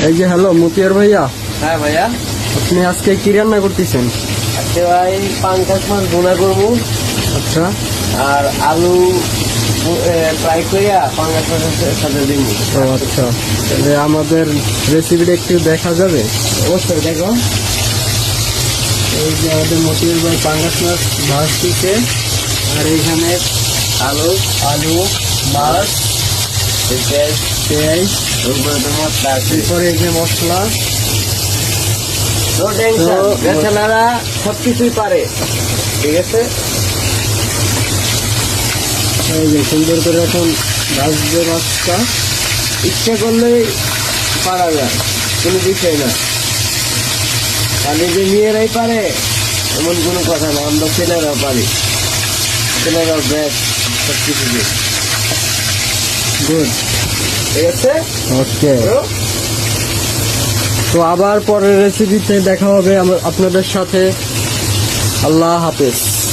এই যে হ্যালো মতিয়ার ভাইয়া, হ্যাঁ ভাইয়া, আপনি আজকে কি রান্না করতেছেন? আজকে ভাই পাঙ্কাশ মাছ ভুনা করবো আচ্ছা আর আলু ফ্রাই করিয়া পাঙ্কাশ মাছের সাথে দিব। ও আচ্ছা, তাহলে আমাদের রেসিপিটা একটু দেখা যাবে? অবশ্যই দেখো। এই যে আমাদের মতিয়ার ভাই পাঙ্গাস মাছ ভাজতেছে, আর এইখানে আলু আলু, মাছ, পেঁয়াজ, পেঁয়াজ, উপরে তো মশলা আছে। এরপরে এই যে মশলা। নো টেনশন, তো- বেচানারা সবকিছুই পারে, ঠিক আছে। এই যে সুন্দর করে এখন ভাজবে মাছটা। ইচ্ছে করলেই পারা যায়, কোনো বিষয় না। খালি যে মেয়েরাই পারে এমন কোনো কথা না, আমরা ছেলেরাও পারি, ছেলেরাও ব্যাস সবকিছু দিয়ে, গুড, ঠিক আছে। ওকে। তো তো আবার পরের রেসিপিতে দেখা হবে আপনাদের সাথে। আল্লাহ হাফেজ।